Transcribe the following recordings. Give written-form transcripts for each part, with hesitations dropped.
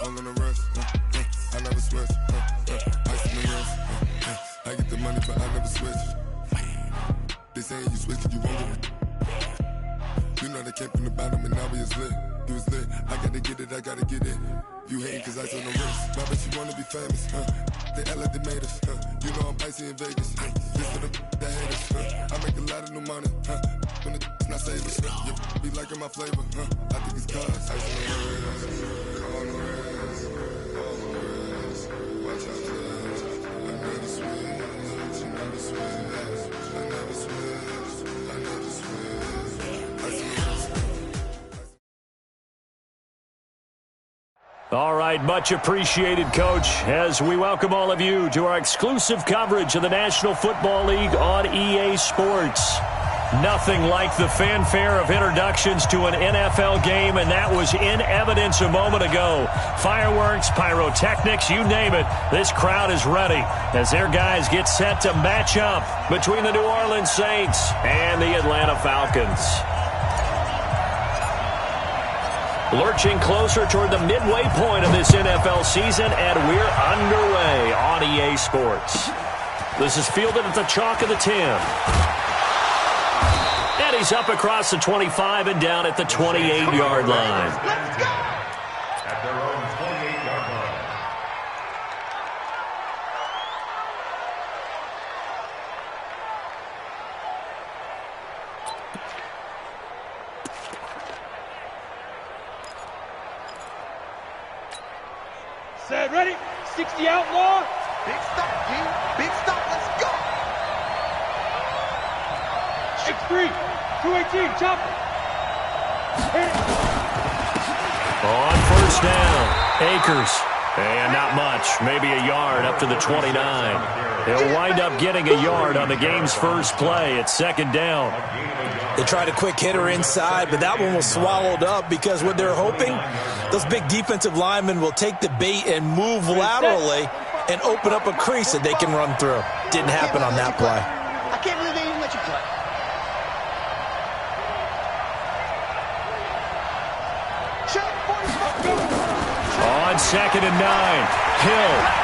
all in the rest. I never switch. Ice in the wrist. I get the money, but I never switch. They saying you switch, you won't get it. You know they came from the bottom and now we is lit. You was lit. I gotta get it, I gotta get it. You hating cause ice on the wrist. My bitch, you wanna be famous, They act like they made us, You know I'm icy in Vegas, This for the that haters, I make a lot of new money, When the not savers, You be liking my flavor, I think it's cause ice on the wrist. On the wrist, on the wrist. Watch out for this. I never switch, I never switch. I never switch, I never switch. Ice on the wrist. All right, much appreciated, Coach, as we welcome all of you to our exclusive coverage of the National Football League on EA Sports. Nothing like the fanfare of introductions to an NFL game, and that was in evidence a moment ago. Fireworks, pyrotechnics, you name it, this crowd is ready as their guys get set to match up between the New Orleans Saints and the Atlanta Falcons. Lurching closer toward the midway point of this NFL season, and we're underway on EA Sports. This is fielded at the chalk of the 10. And he's up across the 25 and down at the 28-yard line. Let's go! At their own 28-yard line. Set, ready? 60 outlaw. Big stop, G. Big stop. Let's go. X3. 218. Chopper. On first down, Akers. And not much. Maybe a yard up to the 29. He'll wind up getting a yard on the game's first play. It's second down. They tried a quick hitter inside, but that one was swallowed up because what they're hoping, those big defensive linemen will take the bait and move laterally and open up a crease that they can run through. Didn't happen on that play. I can't believe they even let you play. Check 45. On second and 9, Hill.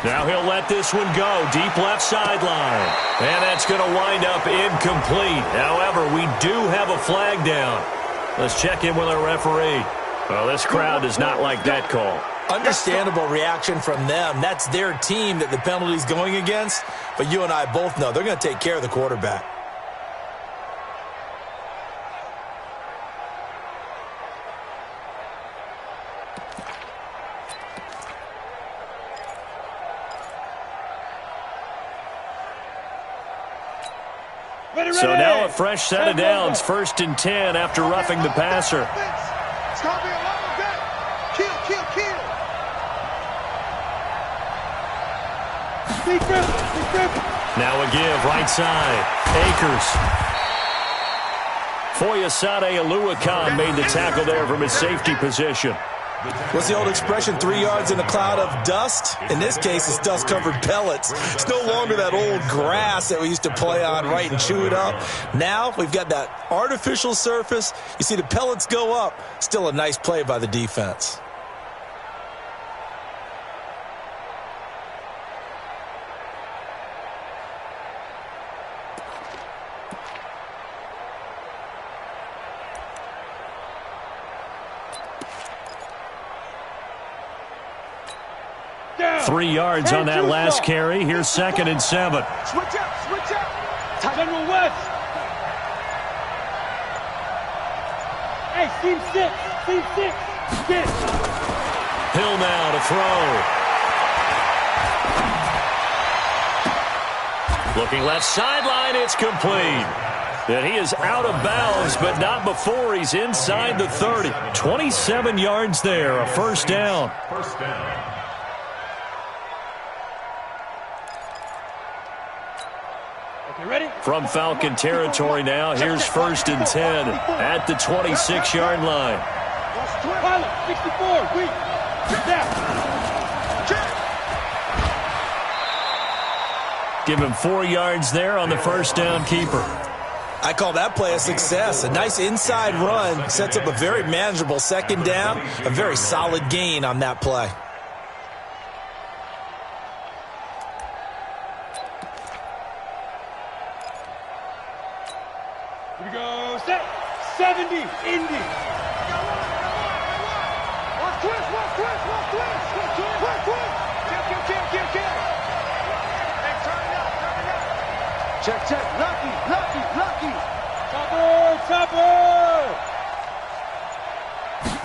Now he'll let this one go, deep left sideline. And that's going to wind up incomplete. However, we do have a flag down. Let's check in with our referee. Well, this crowd does not like that call. Understandable reaction from them. That's their team that the penalty's going against. But you and I both know they're going to take care of the quarterback. So now a fresh set of downs, 1st and 10 after roughing the passer. It's going to be a long day. Kill, kill, kill. Now a give, right side. Akers. Foyesade Aluakan made the tackle there from his safety position. What's the old expression, 3 yards in a cloud of dust? In this case, it's dust-covered pellets. It's no longer that old grass that we used to play on, right, and chew it up. Now we've got that artificial surface. You see the pellets go up. Still a nice play by the defense. Down. 3 yards on that last carry. Here's 2nd and 7. Switch up, switch up. General West. Hey, team 6. Team 6. Get it. Hill now to throw. Looking left sideline, it's complete. And he is out of bounds, but not before he's inside the 30. 27 yards there, a first down. First down. Ready? From Falcon territory now, here's 1st and 10 at the 26-yard line. Pilot, 64, weak. Down. Give him 4 yards there on the first down keeper. I call that play a success. A nice inside run sets up a very manageable second down, a very solid gain on that play. Here we go, set, 70, Indy. Watch twist. Kill. Hey, turn it up. Check. Lucky. Chopper.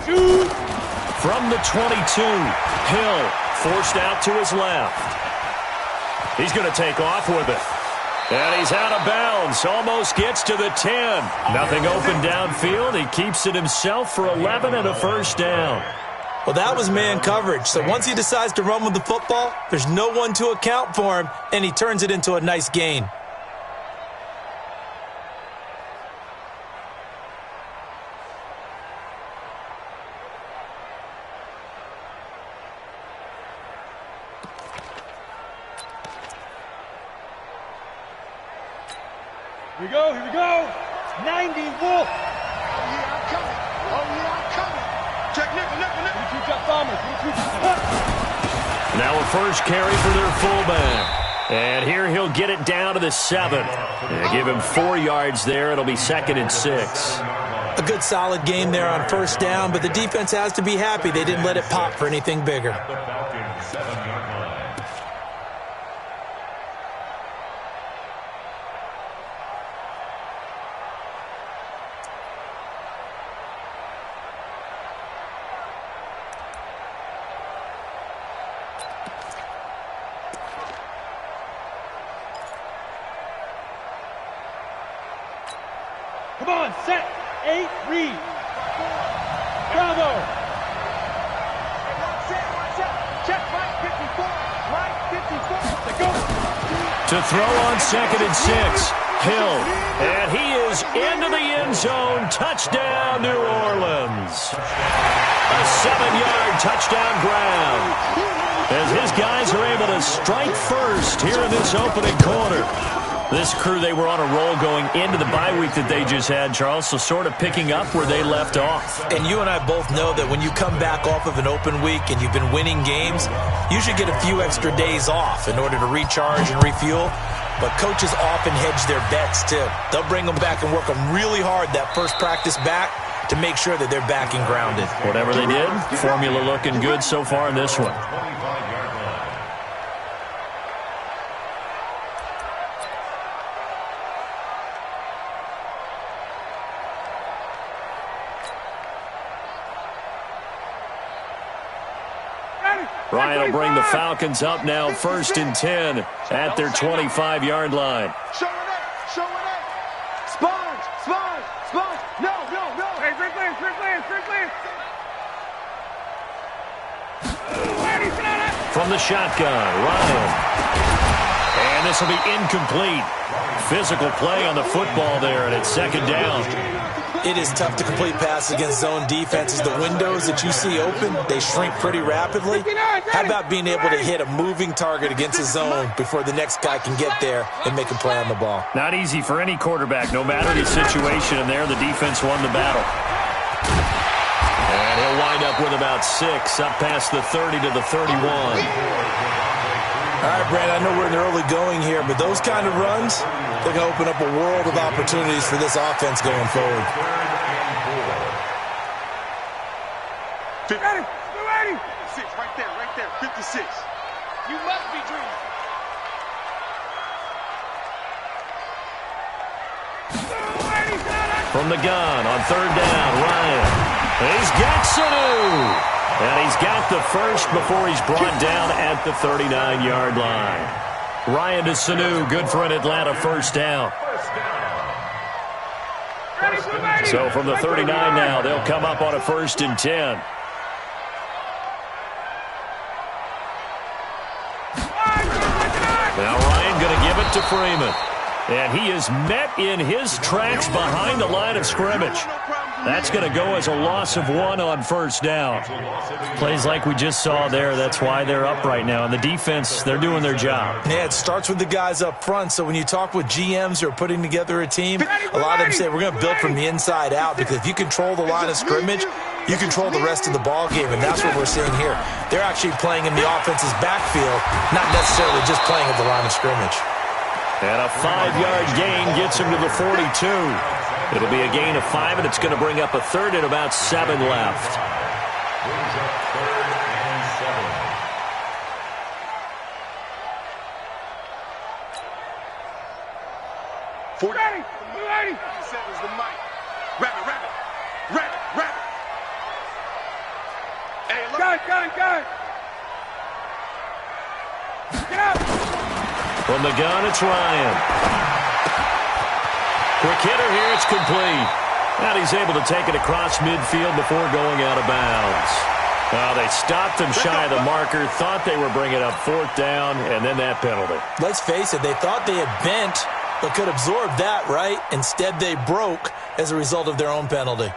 Shoot. From the 22, Hill forced out to his left. He's going to take off with it. And he's out of bounds. Almost gets to the 10. Nothing open downfield. He keeps it himself for 11 and a first down. Well, that was man coverage. So once he decides to run with the football, there's no one to account for him, and he turns it into a nice gain. Here we go. 90, Wolf. Oh, yeah, I'm coming. Check, nickel. Now a first carry for their fullback. And here he'll get it down to the 7. They give him 4 yards there. It'll be 2nd and 6. A good solid game there on first down, but the defense has to be happy they didn't let it pop for anything bigger. Come on, set, 8, read. Bravo. Check, right 54. Let's go. To throw on 2nd and 6. Hill. And he is into the end zone. Touchdown, New Orleans. A 7-yard touchdown ground. As his guys are able to strike first here in this opening quarter. This crew, they were on a roll going into the bye week that they just had, Charles, so sort of picking up where they left off. And you and I both know that when you come back off of an open week and you've been winning games, you should get a few extra days off in order to recharge and refuel. But coaches often hedge their bets, too. They'll bring them back and work them really hard that first practice back to make sure that they're back and grounded. Whatever they did, formula looking good so far in this one. Ryan will bring the Falcons up now 1st and 10 at their 25-yard line. Show it. Sponge. No. Hey, Strickland. From the shotgun, Ryan. And this will be incomplete. Physical play on the football there, and it's 2nd down. It is tough to complete passes against zone defenses. The windows that you see open, they shrink pretty rapidly. How about being able to hit a moving target against a zone before the next guy can get there and make a play on the ball? Not easy for any quarterback, no matter the situation. And there, the defense won the battle. And he'll wind up with about 6, up past the 30 to the 31. All right, Brandon, I know we're in the early going here, but those kind of runs, they're going to open up a world of opportunities for this offense going forward. Ready. 6, right there, 56. You must be dreaming. From the gun on 3rd down, Ryan. He's got Sanu. And he's got the first before he's brought down at the 39-yard line. Ryan to Sanu, good for an Atlanta first down. So from the 39 now, they'll come up on a 1st and 10. Now Ryan going to give it to Freeman. And he is met in his tracks behind the line of scrimmage. That's going to go as a loss of 1 on first down. Plays like we just saw there, that's why they're up right now. And the defense, they're doing their job. Yeah, it starts with the guys up front. So when you talk with GMs who are putting together a team, a lot of them say we're going to build from the inside out, because if you control the line of scrimmage, you control the rest of the ball game, and that's what we're seeing here. They're actually playing in the offense's backfield, not necessarily just playing at the line of scrimmage. And a 5-yard gain gets him to the 42. It'll be a gain of 5, and it's going to bring up a third and about 7 left. Brings up 3rd and 7. 40. 30 seconds the mic. Rabbit. Hey, look. Got it. Get out. From the gun, it's Ryan. Quick hitter here, it's complete. And he's able to take it across midfield before going out of bounds. Well, they stopped him shy of the marker, thought they were bringing up 4th down, and then that penalty. Let's face it, they thought they had bent, but could absorb that, right? Instead, they broke as a result of their own penalty.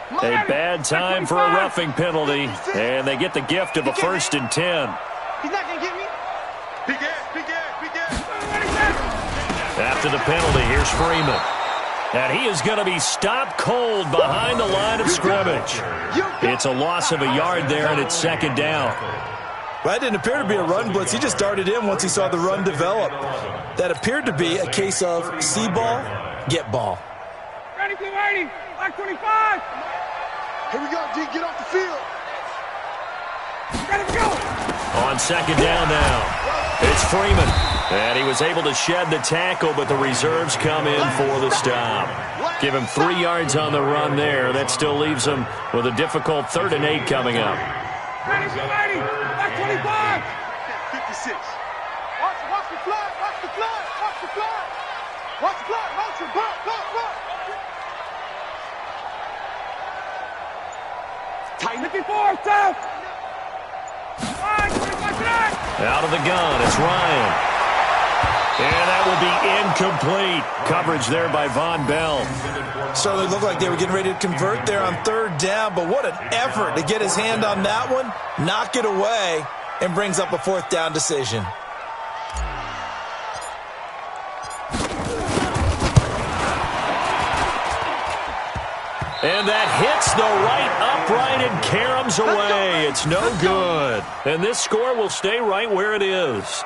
A bad time for a roughing penalty, and they get the gift of a 1st and 10. He's not going to get me. Big ass. After the penalty, here's Freeman. And he is going to be stopped cold behind the line of scrimmage. It's a loss of a yard there, and it's 2nd down. That didn't appear to be a run blitz. He just darted in once he saw the run develop. That appeared to be a case of see ball, get ball. Ready, 280, like 25. Here we go, D. Get off the field. Ready to go. On 2nd down now, it's Freeman. And he was able to shed the tackle, but the reserves come in for the stop. Give him 3 yards on the run there. That still leaves him with a difficult 3rd and 8 coming up. Ready, 280, like 25. 56. Watch the flag. Motion. Go. Tight 54, south. Out of the gun, it's Ryan. And that will be incomplete. Coverage there by Von Bell. So they looked like they were getting ready to convert there on 3rd down, but what an effort to get his hand on that one, knock it away, and brings up a 4th down decision. And that hits the right upright and caroms away. It's no good. And this score will stay right where it is.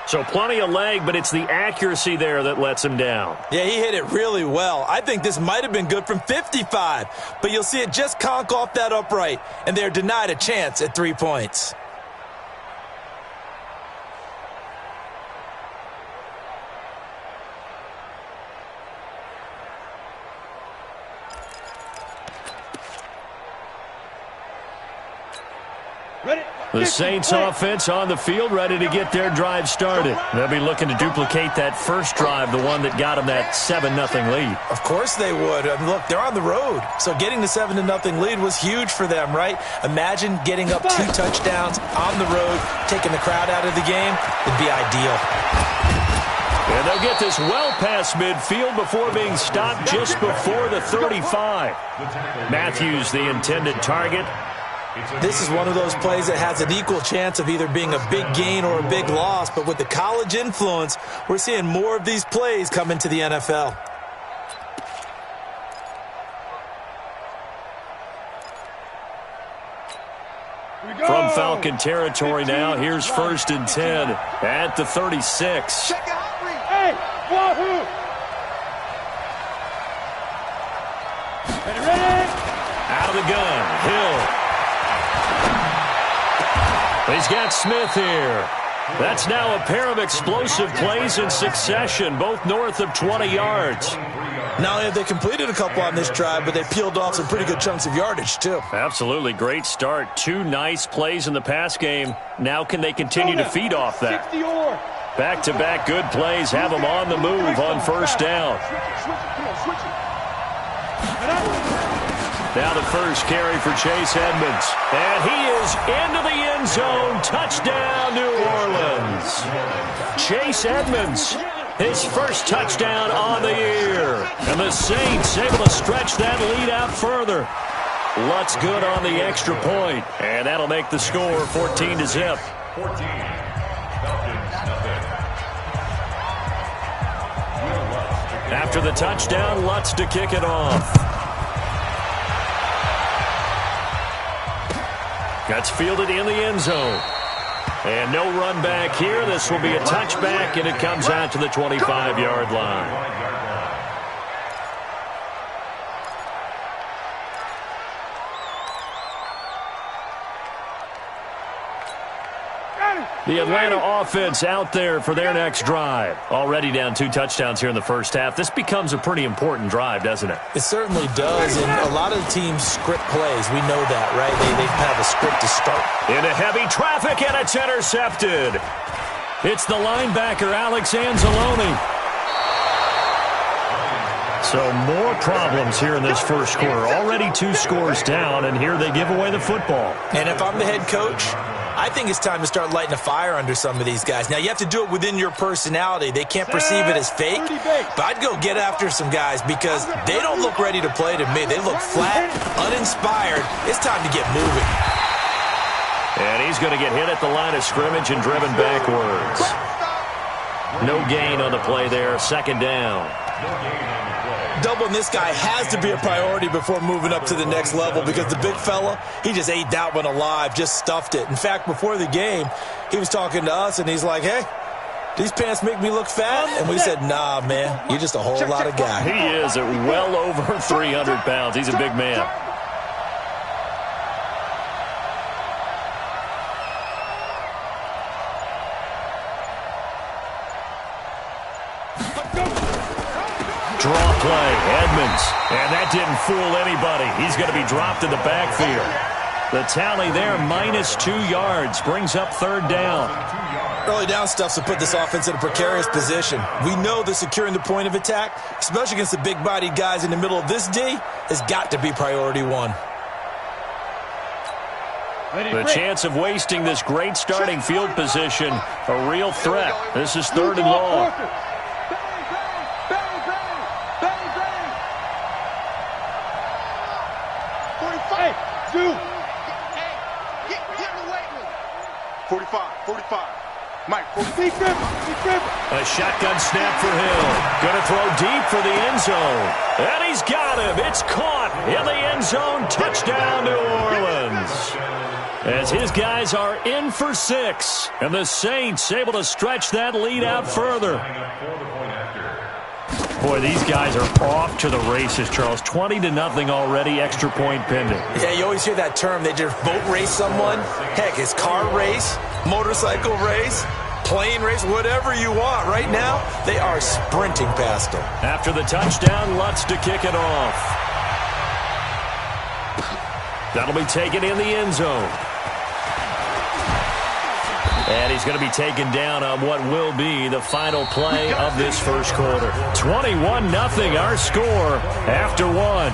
So plenty of leg, but it's the accuracy there that lets him down. Yeah, he hit it really well. I think this might have been good from 55, but you'll see it just conk off that upright, and they're denied a chance at 3 points. The Saints offense on the field, ready to get their drive started. They'll be looking to duplicate that first drive, the one that got them that 7-0 lead. Of course they would. I mean, look, they're on the road. So getting the 7-0 lead was huge for them, right? Imagine getting up 2 touchdowns on the road, taking the crowd out of the game. It'd be ideal. And they'll get this well past midfield before being stopped just before the 35. Matthews, the intended target. This is one of those plays that has an equal chance of either being a big gain or a big loss, but with the college influence, we're seeing more of these plays come into the NFL. From Falcon territory now, here's 1st and 10 at the 36. Hey, wahoo! Ready? Out of the gun, Hill. He's got Smith here. That's now a pair of explosive plays in succession, both north of 20 yards. Not only have they completed a couple on this drive, but they peeled off some pretty good chunks of yardage, too. Absolutely great start. 2 nice plays in the pass game. Now can they continue to feed off that? Back-to-back good plays have them on the move on 1st down. Now the first carry for Chase Edmonds. And he is into the end zone. Touchdown, New Orleans. Chase Edmonds, his first touchdown on the year. the Saints able to stretch that lead out further. Lutz good on the extra point, and that'll make the score 14-0. 14. After the touchdown, Lutz to kick it off. That's fielded in the end zone. And no run back here. This will be a touchback, and it comes out to the 25-yard line. The Atlanta offense out there for their next drive. Already down 2 touchdowns here in the first half. This becomes a pretty important drive, doesn't it? It certainly does, and a lot of the teams script plays. We know that, right? They have a script to start. Into heavy traffic, and it's intercepted. It's the linebacker, Alex Anzalone. So more problems here in this first quarter. Already 2 scores down, and here they give away the football. And if I'm the head coach, I think it's time to start lighting a fire under some of these guys. Now, you have to do it within your personality. They can't perceive it as fake, but I'd go get after some guys because they don't look ready to play to me. They look flat, uninspired. It's time to get moving. And he's going to get hit at the line of scrimmage and driven backwards. No gain on the play there. Second down. Doubling this guy has to be a priority before moving up to the next level because the big fella, he just ate that one alive, just stuffed it. In fact, before the game, he was talking to us, and he's like, hey, these pants make me look fat? And we said, nah, man, you're just a whole lot of guy. He is at well over 300 pounds. He's a big man. Draw play, Edmonds. And that didn't fool anybody. He's going to be dropped in the backfield. The tally there, -2 yards, brings up third down. Early down stuff to put this offense in a precarious position. We know that securing the point of attack, especially against the big-bodied guys in the middle of this D, has got to be priority 1. The chance of wasting this great starting field position, a real threat. This is third and long. Hey, Zoo. Hey, get in the weight room. 45. Mike, 40. A shotgun snap for Hill. Going to throw deep for the end zone. And he's got him. It's caught in the end zone. Touchdown, New Orleans. As his guys are in for 6. And the Saints able to stretch that lead out further. Boy, these guys are off to the races, Charles. 20-0 already, extra point pending. Yeah, you always hear that term. They just boat race someone. Heck, it's car race, motorcycle race, plane race, whatever you want. Right now, they are sprinting past them. After the touchdown, Lutz to kick it off. That'll be taken in the end zone. And he's going to be taken down on what will be the final play of this first quarter. 21-0 our score after 1.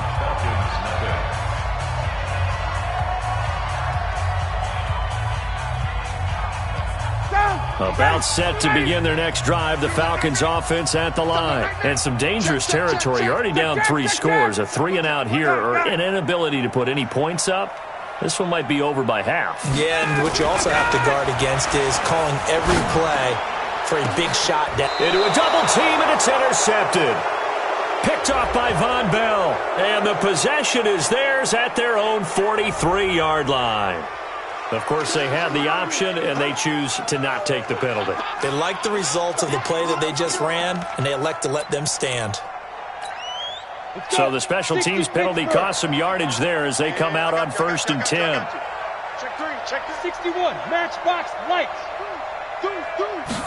About set to begin their next drive, the Falcons offense at the line. And some dangerous territory. You're already down 3 scores. A 3-and-out here or an inability to put any points up. This one might be over by half. Yeah, and what you also have to guard against is calling every play for a big shot down. Into a double team, and it's intercepted. Picked off by Von Bell. And the possession is theirs at their own 43-yard line. Of course, they had the option, and they choose to not take the penalty. They like the results of the play that they just ran, and they elect to let them stand. So the special teams penalty cost some yardage there as they come out on 1st and 10. Check 3, check 61, matchbox lights.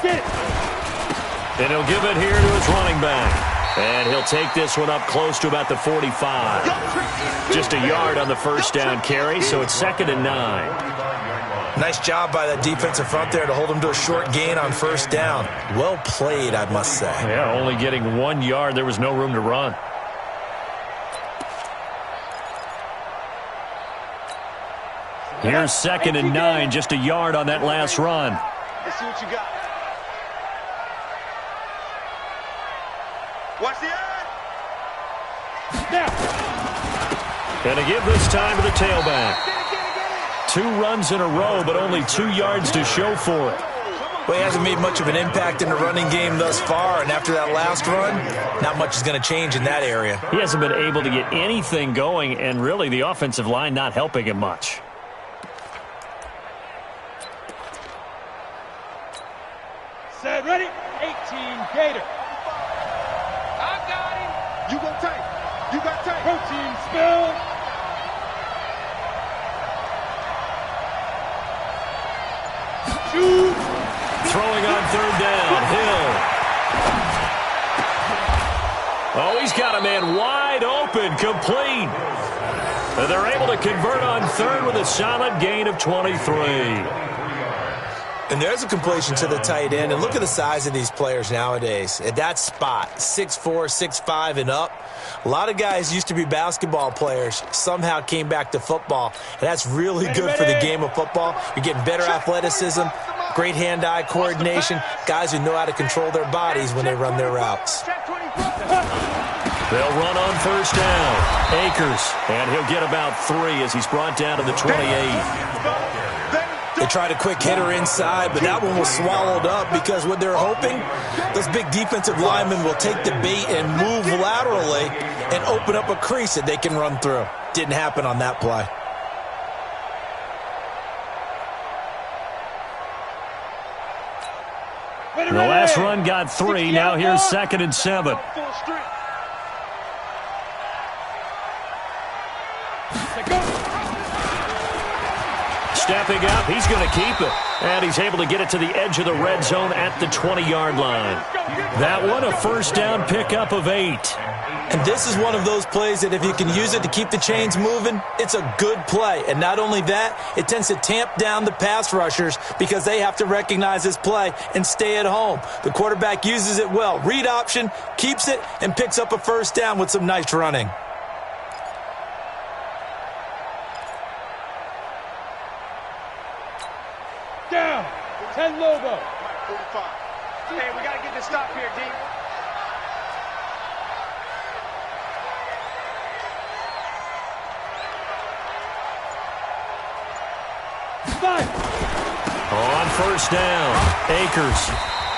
Get it. And he'll give it here to his running back. And he'll take this one up close to about the 45. Just a yard on the first down carry, so it's 2nd and 9. Nice job by that defensive front there to hold him to a short gain on 1st down. Well played, I must say. Yeah, only getting 1 yard. There was no room to run. Here's 2nd and 9, just a yard on that last run. Let's see what you got. Watch the eye. And to give this time to the tailback. 2 runs in a row, but only 2 yards to show for it. Well, he hasn't made much of an impact in the running game thus far, and after that last run, not much is going to change in that area. He hasn't been able to get anything going, and really the offensive line not helping him much. Set, ready, 18, Gator. I got him. You go tank. You got tank. Protein spill. Shoot. Throwing on 3rd down, Hill. Oh, he's got a man wide open, complete. And they're able to convert on 3rd with a solid gain of 23. And there's a completion to the tight end. And look at the size of these players nowadays. At that spot, 6'4", 6'5", and up. A lot of guys used to be basketball players, somehow came back to football. And that's really good for the game of football. You're getting better athleticism, great hand-eye coordination, guys who know how to control their bodies when they run their routes. They'll run on 1st down. Akers, and he'll get about 3 as he's brought down to the 28. They tried a quick hitter inside, but that one was swallowed up because what they're hoping, those big defensive linemen will take the bait and move laterally and open up a crease that they can run through. Didn't happen on that play. The last run got 3. Now here's 2nd and 7. Stepping up, he's going to keep it. And he's able to get it to the edge of the red zone at the 20-yard line. That one, a 1st down pickup of 8. And this is one of those plays that if you can use it to keep the chains moving, it's a good play. And not only that, it tends to tamp down the pass rushers because they have to recognize this play and stay at home. The quarterback uses it well. Read option, keeps it, and picks up a 1st down with some nice running. Down. 10 Lobo. 45. Hey, we got to get this stop here, D. On 1st down, Akers.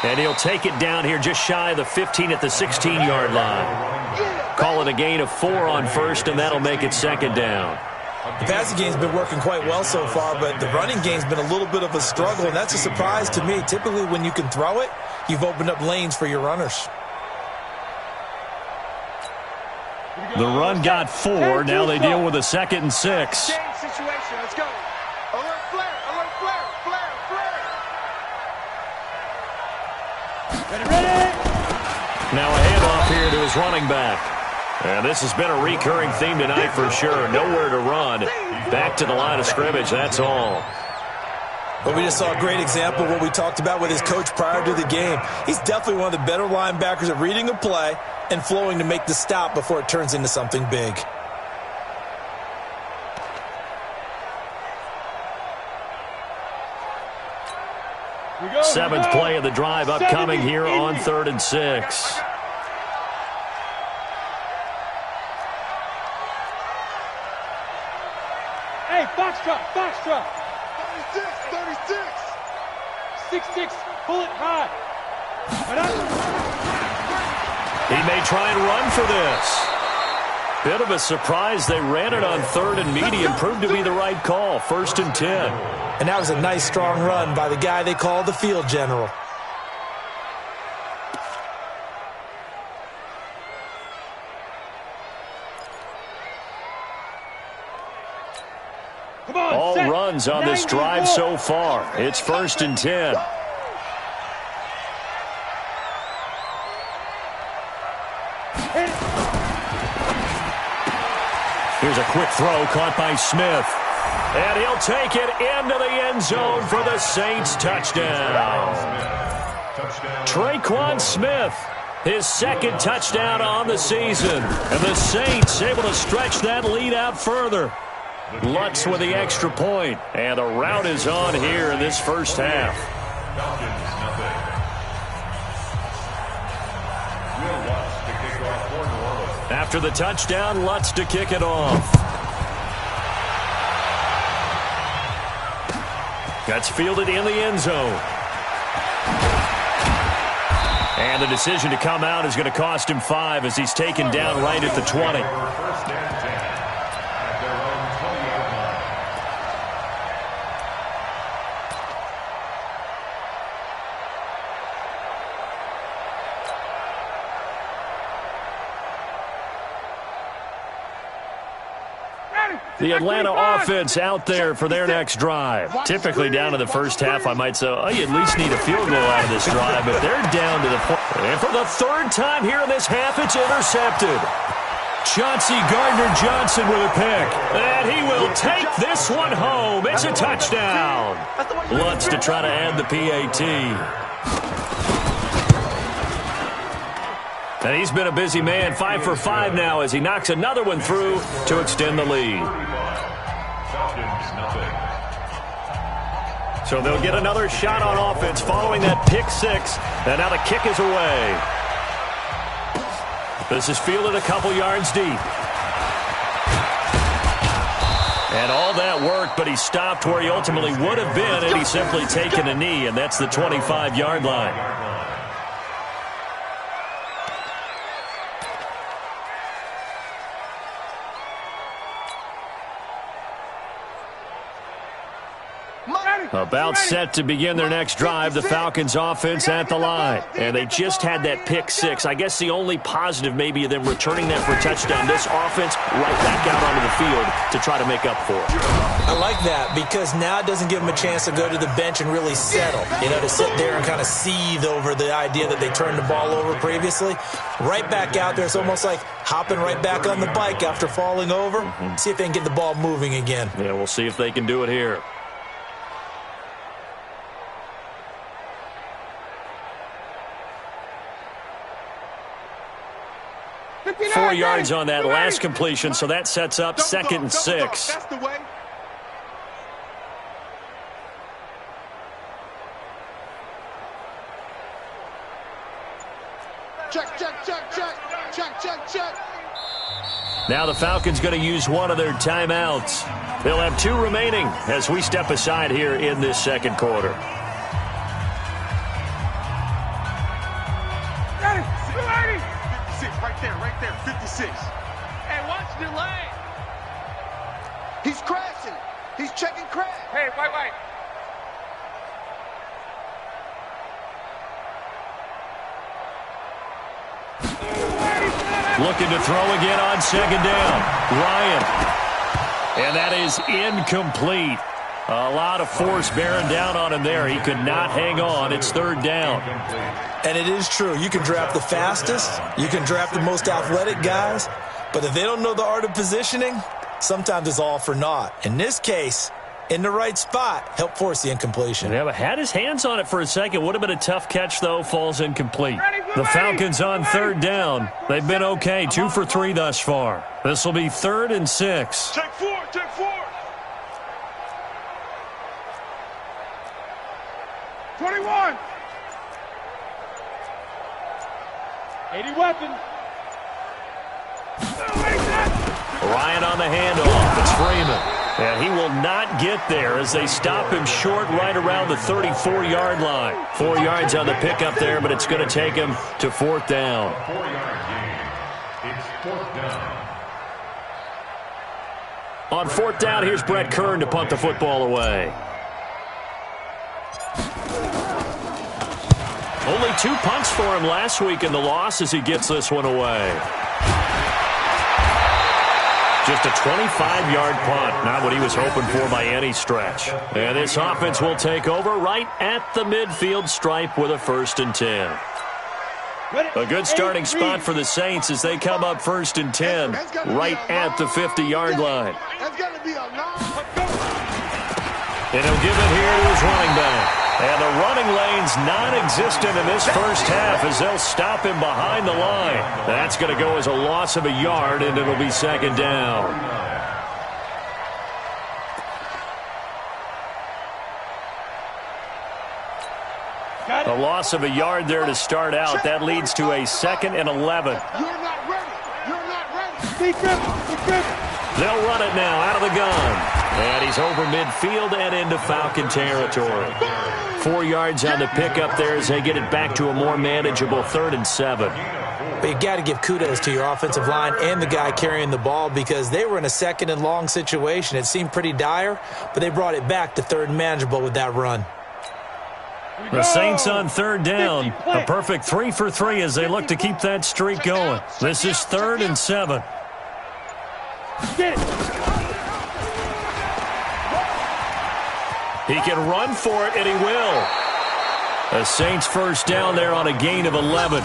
And he'll take it down here just shy of the 15 at the 16-yard line. Call it a gain of 4 on 1st, and that'll make it 2nd down. The passing game's been working quite well so far, but the running game's been a little bit of a struggle, and that's a surprise to me. Typically, when you can throw it, you've opened up lanes for your runners. The run got 4. Now they deal with a 2nd and 6. Same situation. Let's go. Alert flare. Alert flare. Flare. Flare. Ready. Now a handoff here to his running back. And this has been a recurring theme tonight for sure. Nowhere to run. Back to the line of scrimmage, that's all. But we just saw a great example of what we talked about with his coach prior to the game. He's definitely one of the better linebackers at reading a play and flowing to make the stop before it turns into something big. Seventh play of the drive upcoming here on 3rd and 6. Hey, Foxtrot, Foxtrot. 36. 6-6, pull it high. He may try and run for this. Bit of a surprise. They ran it on 3rd and medium. Proved to be the right call. 1st and 10. And that was a nice, strong run by the guy they call the field general. All runs on this drive so far. It's 1st and 10. Here's a quick throw caught by Smith. And he'll take it into the end zone for the Saints touchdown. Traquan Smith, his 2nd touchdown on the season. And the Saints able to stretch that lead out further. Lutz with the extra point. And the rout is on here in this first half. Falcons, nothing. Will Lutz to kick off for New Orleans. After the touchdown, Lutz to kick it off. That's fielded in the end zone. And the decision to come out is going to cost him 5 as he's taken down right at the 20. The Atlanta offense out there for their next drive. Typically down to the first half, I might say, oh, you at least need a field goal out of this drive, but they're down to the point. And for the third time here in this half, it's intercepted. Chauncey Gardner-Johnson with a pick. And he will take this one home. It's a touchdown. Lutz to try to add the PAT. And he's been a busy man, 5 for 5 now as he knocks another one through to extend the lead. So they'll get another shot on offense following that pick 6. And now the kick is away. This is fielded a couple yards deep. And all that work, but he stopped where he ultimately would have been, and he's simply taken a knee, and that's the 25-yard line. About set to begin their next drive, the Falcons offense at the line. And they just had that pick 6. I guess the only positive maybe of them returning that for a touchdown. This offense right back out onto the field to try to make up for it. I like that because now it doesn't give them a chance to go to the bench and really settle. You know, to sit there and kind of seethe over the idea that they turned the ball over previously. Right back out there. It's almost like hopping right back on the bike after falling over. See if they can get the ball moving again. Yeah, we'll see if they can do it here. 4 yards on that last completion, so that sets up 2nd and 6. That's the way. Check. Now the Falcons going to use one of their timeouts. They'll have 2 remaining as we step aside here in this second quarter. Right there, 56. Hey, watch delay. He's crashing. He's checking crash. Hey, wait. Looking to throw again on 2nd down. Ryan. And that is incomplete. A lot of force bearing down on him there. He could not hang on. It's 3rd down. And it is true. You can draft the fastest. You can draft the most athletic guys. But if they don't know the art of positioning, sometimes it's all for naught. In this case, in the right spot, help force the incompletion. Yeah, but had his hands on it for a second. Would have been a tough catch, though. Falls incomplete. The Falcons on 3rd down. They've been okay. 2 for 3 thus far. This will be 3rd and 6. Check 4. 21. 80 weapon. Ryan on the handoff. It's Freeman. And he will not get there as they stop him short right around the 34-yard line. 4 yards on the pickup there, but it's going to take him to 4th down. 4-yard gain. It's 4th down. On 4th down, here's Brett Kern to punt the football away. Only 2 punts for him last week in the loss as he gets this one away. Just a 25-yard punt, not what he was hoping for by any stretch. And this offense will take over right at the midfield stripe with a 1st and 10. A good starting spot for the Saints as they come up 1st and 10 right at the 50-yard line. That's got to be a long. And he'll give it here to his running back. And the running lane's non-existent in this first half as they'll stop him behind the line. That's going to go as a loss of a yard, and it'll be 2nd down. A loss of a yard there to start out. That leads to a 2nd and 11. You're not ready. You're not They'll run it now out of the gun. And he's over midfield and into Falcon territory. 4 yards on the pickup there as they get it back to a more manageable 3rd and 7. But you got to give kudos to your offensive line and the guy carrying the ball because they were in a 2nd and long situation. It seemed pretty dire, but they brought it back to 3rd and manageable with that run. The Saints on 3rd down. A perfect 3 for 3 as they look to keep that streak going. This is 3rd and 7. He can run for it, and he will. The Saints first down there on a gain of 11.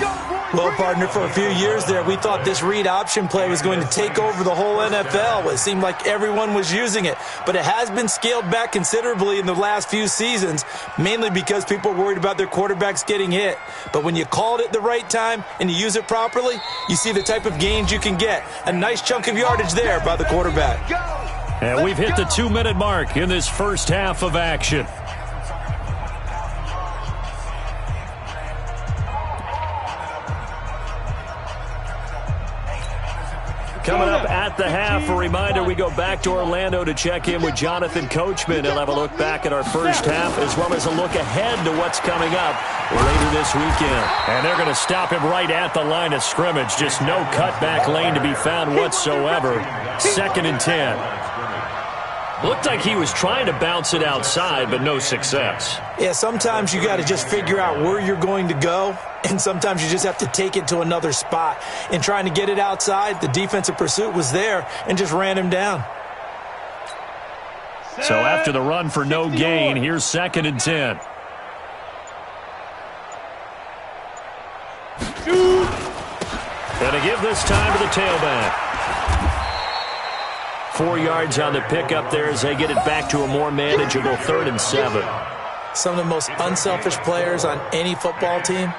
Well, partner, for a few years there, we thought this read option play was going to take over the whole NFL. It seemed like everyone was using it, but it has been scaled back considerably in the last few seasons, mainly because people are worried about their quarterbacks getting hit. But when you call it at the right time and you use it properly, you see the type of gains you can get. A nice chunk of yardage there by the quarterback. And we've hit the 2-minute mark in this first half of action. Coming up at the half, a reminder, we go back to Orlando to check in with Jonathan Coachman. He'll have a look back at our first half as well as a look ahead to what's coming up later this weekend. And they're going to stop him right at the line of scrimmage. Just no cutback lane to be found whatsoever. 2nd and 10. Looked like he was trying to bounce it outside, but no success. Yeah, sometimes you got to just figure out where you're going to go, and sometimes you just have to take it to another spot. In trying to get it outside, the defensive pursuit was there and just ran him down. So after the run for no gain, here's 2nd and 10. And to give this time to the tailback. 4 yards on the pickup there as they get it back to a more manageable 3rd and 7. Some of the most unselfish players on any football team,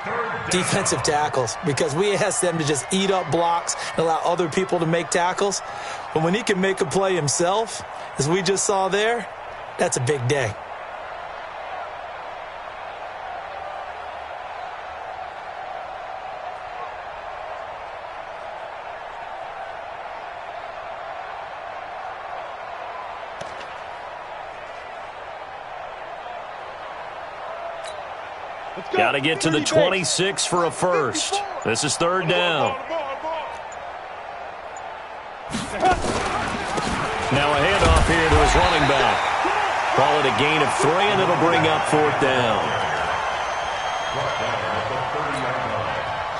defensive tackles, because we ask them to just eat up blocks and allow other people to make tackles. But when he can make a play himself, as we just saw there, that's a big day. Got to get to the 26 for a first. This is 3rd down. Now a handoff here to his running back. Call it a gain of 3, and it'll bring up 4th down.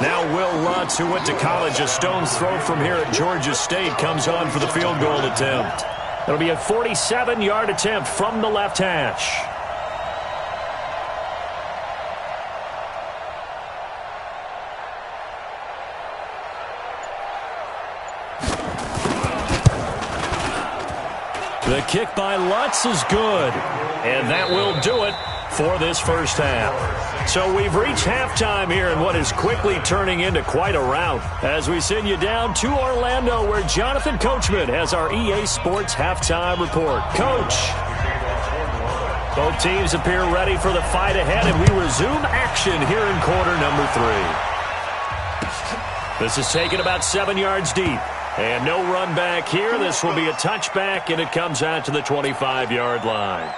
Now Will Lutz, who went to college a stone's throw from here at Georgia State, comes on for the field goal attempt. It'll be a 47-yard attempt from the left hash. The kick by Lutz is good, and that will do it for this first half. So we've reached halftime here in what is quickly turning into quite a rout as we send you down to Orlando where Jonathan Coachman has our EA Sports halftime report. Coach, both teams appear ready for the fight ahead, and we resume action here in quarter number 3. This is taken about 7 yards deep. And no run back here. This will be a touchback, and it comes out to the 25-yard line.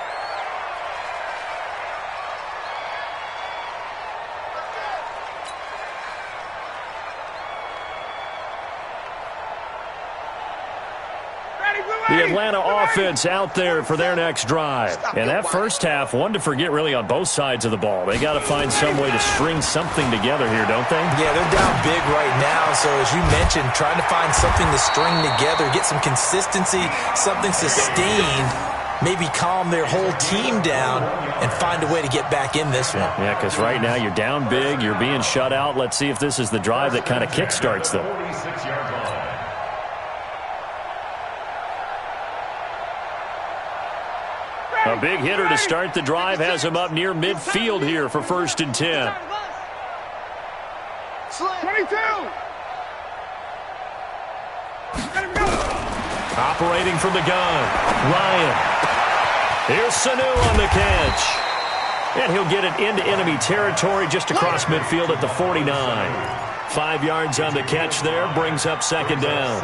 The Atlanta offense out there for their next drive. And that first half, one to forget really on both sides of the ball. They got to find some way to string something together here, don't they? Yeah, they're down big right now. So as you mentioned, trying to find something to string together, get some consistency, something sustained, maybe calm their whole team down and find a way to get back in this one. Yeah, because right now you're down big, you're being shut out. Let's see if this is the drive that kind of kickstarts them. A big hitter to start the drive has him up near midfield here for 1st and 10. 22. Operating from the gun, Ryan. Here's Sanu on the catch. And he'll get it into enemy territory just across midfield at the 49. 5 yards on the catch there, brings up second down.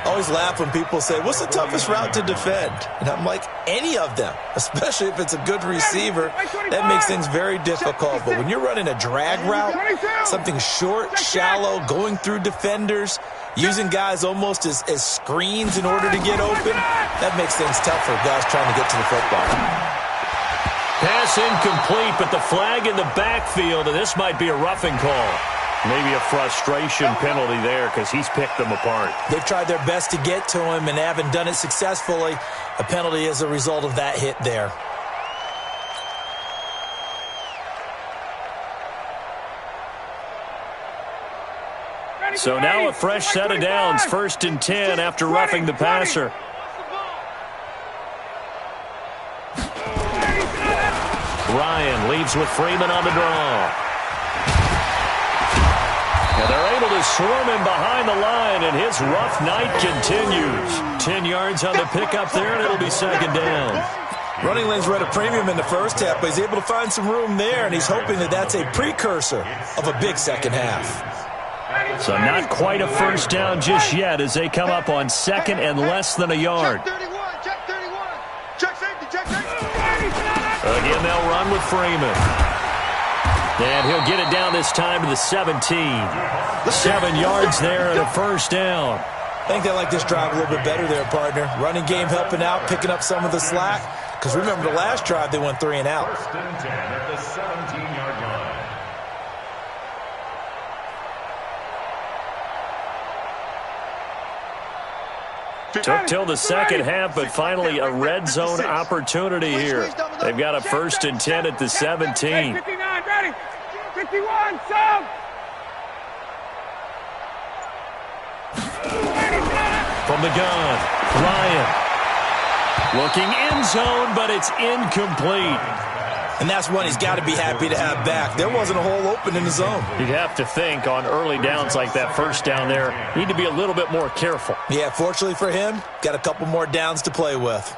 I always laugh when people say, what's the toughest route to defend? And I'm like, any of them, especially if it's a good receiver. That makes things very difficult. But when you're running a drag route, something short, shallow, going through defenders, using guys almost as screens in order to get open, that makes things tough for guys trying to get to the football. Pass incomplete, but the flag in the backfield, and this might be a roughing call. Maybe a frustration penalty there because he's picked them apart. They've tried their best to get to him and haven't done it successfully. A penalty as a result of that hit there. So now a fresh set of downs, 1st and 10 after roughing the passer. Ryan leaves with Freeman on the draw. And they're able to swarm him behind the line, and his rough night continues. 10 yards on the pickup there, and it'll be second down. Running lanes were at a premium in the first half, but he's able to find some room there, and he's hoping that that's a precursor of a big second half. So not quite a first down just yet as they come up on 2nd and less than a yard. Check 31. Check safety. Check safety. Again, they'll run with Freeman. And he'll get it down this time to the 17. 7 yards there and a first down. I think they like this drive a little bit better there, partner. Running game helping out, picking up some of the slack. Because remember the last drive, they went 3 and out. 1st and 10 at the 17-yard line. Took till the second half, but finally a red zone opportunity here. They've got a 1st and 10 at the 17. 59, ready. 51, sub. From the gun, Ryan. Looking end zone, but it's incomplete. And that's one he's got to be happy to have back. There wasn't a hole open in the zone. You'd have to think on early downs like that first down there, need to be a little bit more careful. Yeah, fortunately for him, got a couple more downs to play with.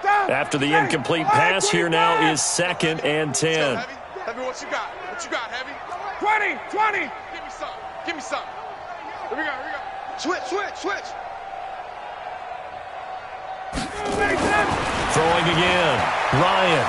After the incomplete pass, here now is 2nd and 10. Heavy, what you got? What you got, Heavy? 20. Give me some. Give me some. Here we go. Switch. Throwing again. Ryan.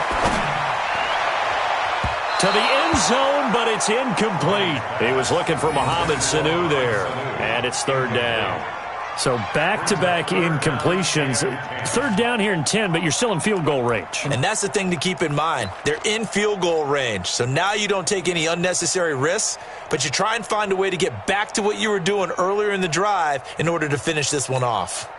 To the end zone, but it's incomplete. He was looking for Mohamed Sanu there. And it's 3rd down. So back-to-back incompletions. 3rd down here in 10, but you're still in field goal range. And that's the thing to keep in mind. They're in field goal range. So now you don't take any unnecessary risks, but you try and find a way to get back to what you were doing earlier in the drive in order to finish this one off.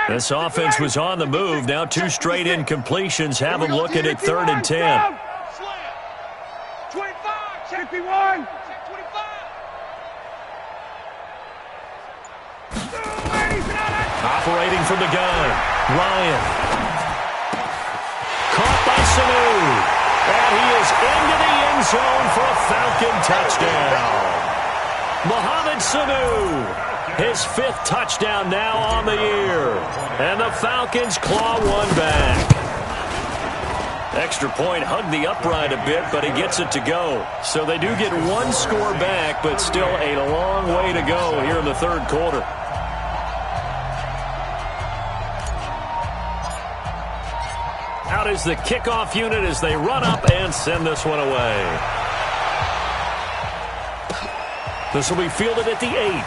This offense was on the move. Now 2 straight incompletions have them looking at 3rd and 10. 51. Operating from the gun, Ryan. Caught by Sanu. And he is into the end zone for a Falcon touchdown. Mohamed Sanu, his 5th touchdown now on the year. And the Falcons claw one back. Extra point hugged the upright a bit, but he gets it to go. So they do get 1 score back, but still a long way to go here in the 3rd quarter. Out is the kickoff unit as they run up and send this one away. This will be fielded at the 8.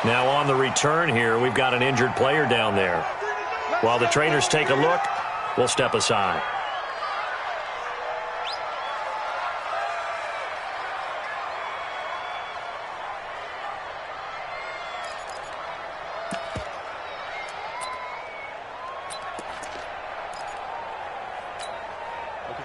Now on the return here, we've got an injured player down there. While the trainers take a look, we'll step aside.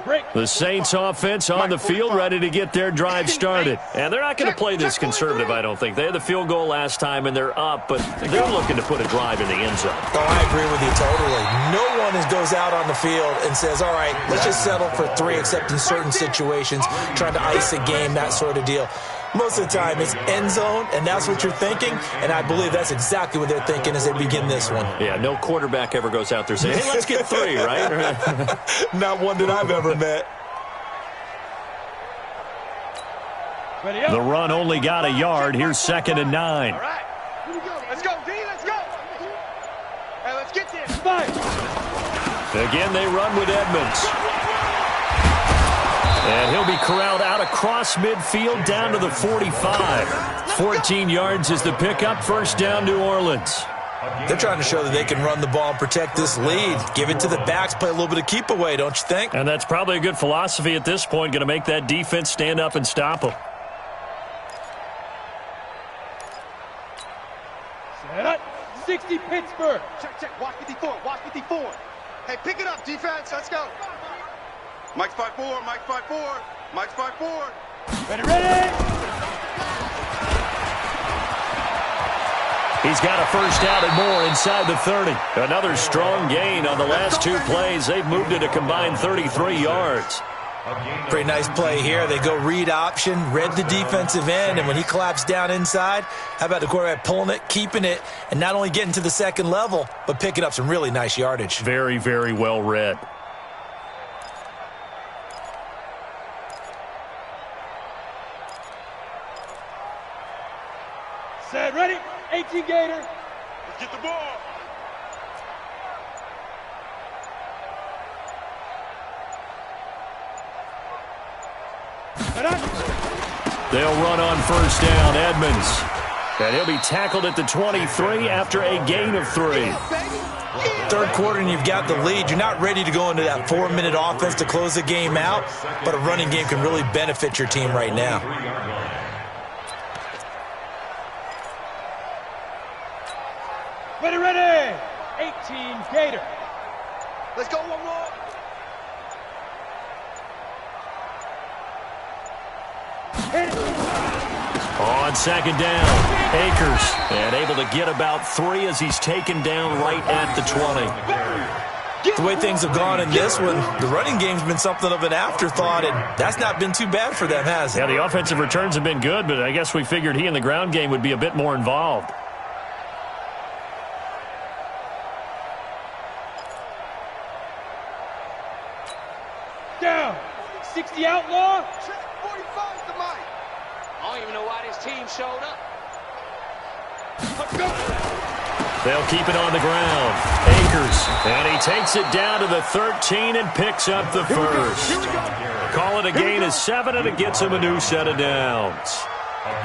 Break. The Saints offense on the field, ready to get their drive started. And they're not going to play this conservative, I don't think. They had the field goal last time, and they're up, but they're looking to put a drive in the end zone. Oh, I agree with you totally. No one goes out on the field and says, all right, let's just settle for 3, except in certain situations, trying to ice a game, that sort of deal. Most of the time, it's end zone, and that's what you're thinking, and I believe that's exactly what they're thinking as they begin this one. Yeah, no quarterback ever goes out there saying, hey, let's get 3, right? Not one that I've ever met. The run only got a yard. Here's 2nd and 9. All right. Here we go. Let's go, D. Let's go. Hey, let's get there. Again, they run with Edmonds. And he'll be corralled out across midfield down to the 45. 14 yards is the pickup. First down, New Orleans. They're trying to show that they can run the ball and protect this lead. Give it to the backs, play a little bit of keep away, don't you think? And that's probably a good philosophy at this point, going to make that defense stand up and stop them. Set up. 60 Pittsburgh. Check. Watch 54. Watch 54. Hey, pick it up, defense. Let's go. Mike's 5-4. Mike's 5-4. Mike's 5-4. Ready. He's got a first down and more inside the 30. Another strong gain on the last 2 plays. They've moved it a combined 33 yards. Pretty nice play here. They go read option, read the defensive end, and when he collapsed down inside, how about the quarterback pulling it, keeping it, and not only getting to the second level, but picking up some really nice yardage. Very, very well read. Set, ready. 18 Gator. Let's get the ball. They'll run on first down, Edmonds. And he'll be tackled at the 23 after a gain of 3. Third quarter and you've got the lead. You're not ready to go into that 4-minute offense to close the game out, but a running game can really benefit your team right now. Ready. 18 Gator. Let's go one more. On second down, Akers, and able to get about 3 as he's taken down right at the 20. The way things have gone in this one, the running game's been something of an afterthought, and that's not been too bad for them, has it? Yeah, the offensive returns have been good, but I guess we figured he in the ground game would be a bit more involved. Down. 60 outlaw. Check 45 to Mike. I don't even know why this team showed up. Let's go. They'll keep it on the ground. Akers, and he takes it down to the 13 and picks up the first. Call it a gain of 7, and it gets him a new set of downs.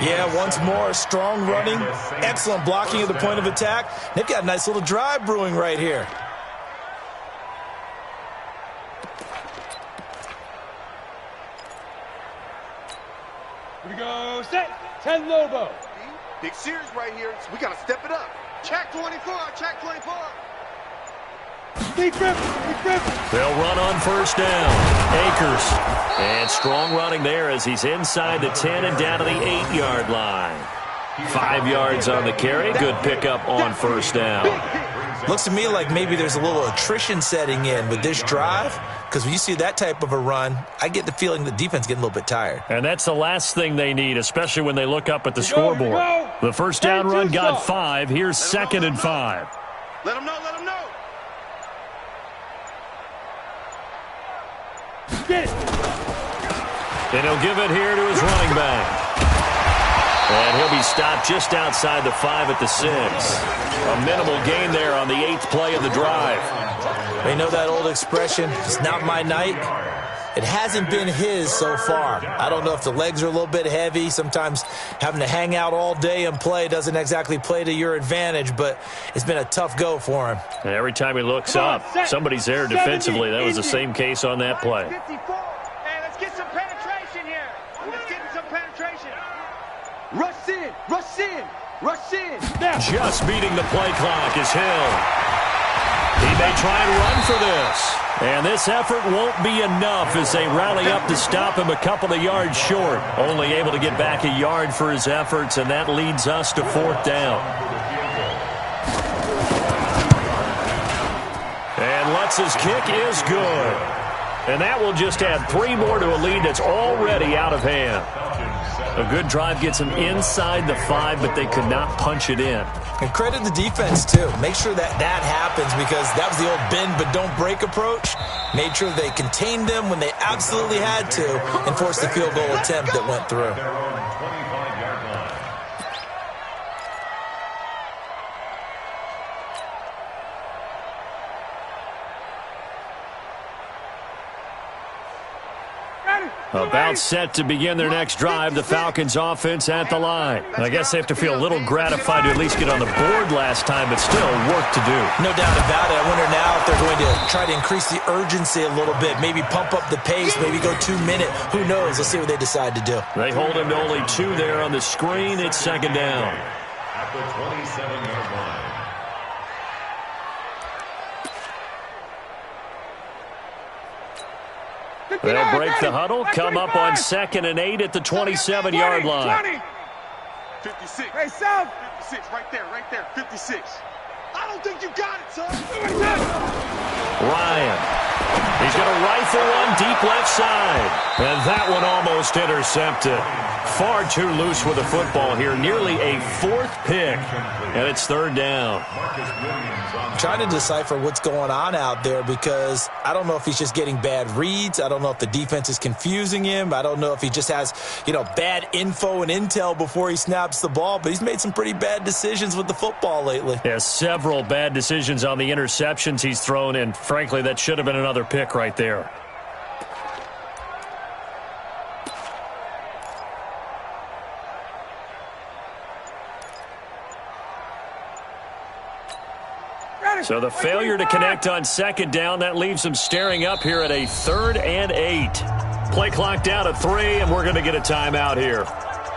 Yeah, once more, strong running, excellent blocking at the point of attack. They've got a nice little drive brewing right here. Here we go. Set. 10 Lobo. Big series right here. So we got to step it up. Check 24. Check 24. Big grip. They'll run on first down. Akers. And strong running there as he's inside the 10 and down to the 8-yard line. 5 yards on the carry. Good pickup on first down. Looks to me like maybe there's a little attrition setting in with this drive, because when you see that type of a run, I get the feeling the defense getting a little bit tired. And that's the last thing they need, especially when they look up at the scoreboard. The first down run got 5. Here's 2nd and 5. Let them know. Get it. And he'll give it here to his running back. And he'll be stopped just outside the 5 at the 6. A minimal gain there on the 8th play of the drive. You know that old expression, it's not my night? It hasn't been his so far. I don't know if the legs are a little bit heavy. Sometimes having to hang out all day and play doesn't exactly play to your advantage, but it's been a tough go for him. And every time he looks up, somebody's there defensively. That was the same case on that play. 54. Hey, let's get some penetration here. Let's get some penetration. Rush in. Now. Just beating the play clock is Hill. He may try and run for this. And this effort won't be enough as they rally up to stop him a couple of yards short. Only able to get back a yard for his efforts, and that leads us to 4th down. And Lutz's kick is good. And that will just add 3 more to a lead that's already out of hand. A good drive gets them inside the 5, but they could not punch it in. And credit the defense, too. Make sure that happens because that was the old bend but don't break approach. Made sure they contained them when they absolutely had to and forced the field goal attempt that went through. About set to begin their next drive, the Falcons offense at the line. I guess they have to feel a little gratified to at least get on the board last time, but still work to do. No doubt about it. I wonder now if they're going to try to increase the urgency a little bit, maybe pump up the pace, maybe go 2-minute. Who knows? Let's see what they decide to do. They hold him to only 2 there on the screen. It's 2nd down. At the 27-yard line. They'll break the huddle, come up on 2nd and 8 at the 27-yard line. 56. Hey, South. 56, right there, 56. I don't think you got it, son. Ryan. He's going to rifle one deep left side. And that one almost intercepted. Far too loose with the football here. Nearly a 4th pick. And it's 3rd down. I'm trying to decipher what's going on out there because I don't know if he's just getting bad reads. I don't know if the defense is confusing him. I don't know if he just has, bad info and intel before he snaps the ball. But he's made some pretty bad decisions with the football lately. Yeah, several bad decisions on the interceptions he's thrown. And frankly, that should have been another pick right there. So the failure to connect on 2nd down, that leaves them staring up here at a 3rd and 8. Play clock down at 3, and we're going to get a timeout here.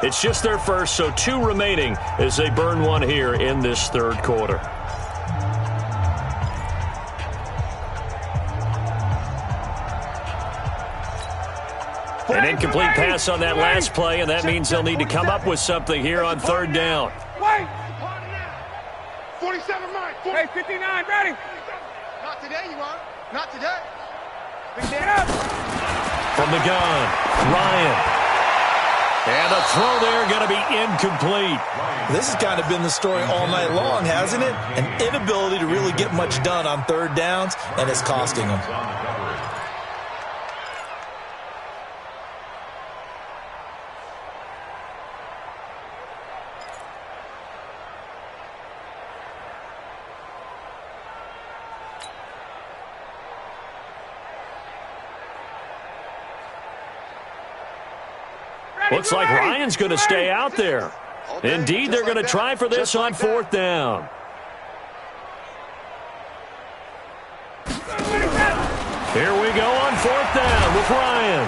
It's just their first, so 2 remaining as they burn one here in this 3rd quarter. An incomplete pass on that last play, and that means they'll need to come up with something here on 3rd down. 47, Mike. Hey, 59, ready. Not today, you are. Not today. Get up. From the gun, Ryan. And a throw there going to be incomplete. This has kind of been the story all night long, hasn't it? An inability to really get much done on 3rd downs, and it's costing them. Looks like Ryan's going to stay out there. Indeed, they're going to try for this on 4th down. Here we go on 4th down with Ryan.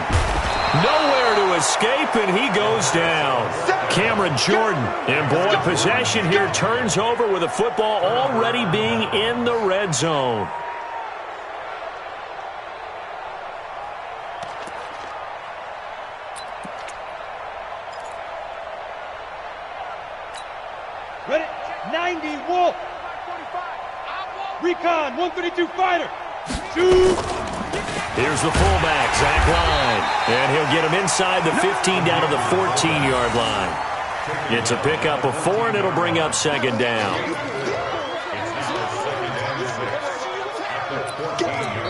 Nowhere to escape, and he goes down. Cameron Jordan, and boy, possession here turns over with the football already being in the red zone. Ready? 90, Wolf. Recon, 132 fighter. Shoot. Here's the fullback, Zach Line. And he'll get him inside the 15 down to the 14-yard line. It's a pickup of 4, and it'll bring up 2nd down.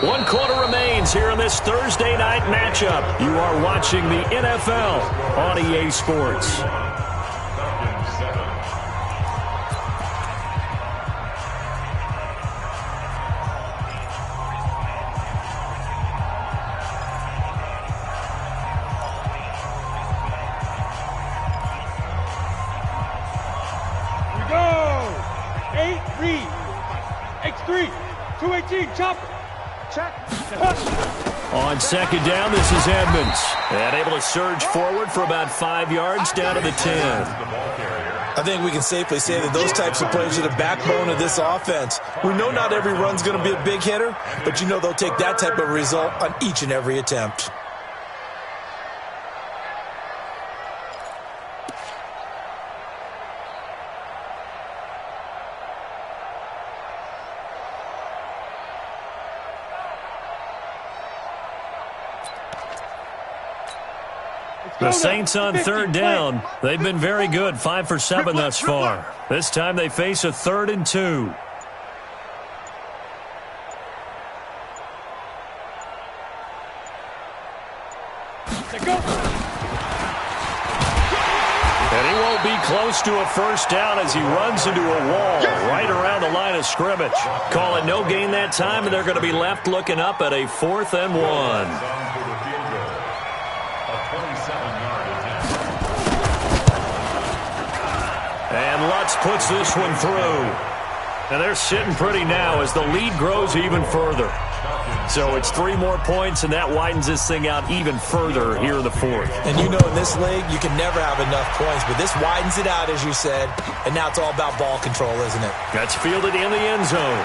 1 quarter remains here in this Thursday night matchup. You are watching the NFL on EA Sports. X3, 218, chopper. Check. On 2nd down, this is Edmonds. And able to surge forward for about 5 yards down to the 10. I think we can safely say that those types of plays are the backbone of this offense. We know not every run's going to be a big hitter, but you know they'll take that type of result on each and every attempt. The Saints on third down. They've been very good, 5 for 7 thus far. This time they face a 3rd and 2. And he won't be close to a first down as he runs into a wall right around the line of scrimmage. Call it no gain that time, and they're going to be left looking up at a 4th and 1. And Lutz puts this one through. And they're sitting pretty now as the lead grows even further. So it's 3 more points, and that widens this thing out even further here in the 4th. And you know in this league, you can never have enough points, but this widens it out, as you said, and now it's all about ball control, isn't it? That's fielded in the end zone.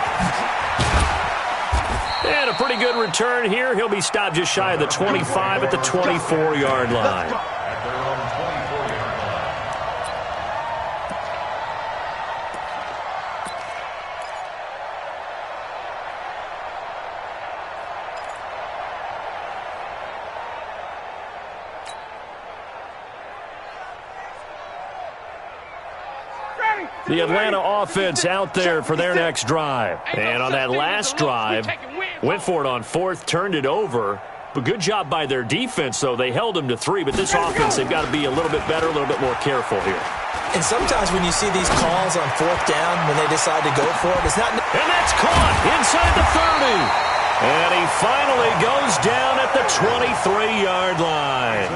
And a pretty good return here. He'll be stopped just shy of the 25 at the 24-yard line. The Atlanta offense out there for their next drive. And on that last drive, went for it on 4th, turned it over. But good job by their defense, though. They held them to 3. But this offense, they've got to be a little bit better, a little bit more careful here. And sometimes when you see these calls on 4th down, when they decide to go for it, it's not... And that's caught inside the 30. And he finally goes down at the 23-yard line.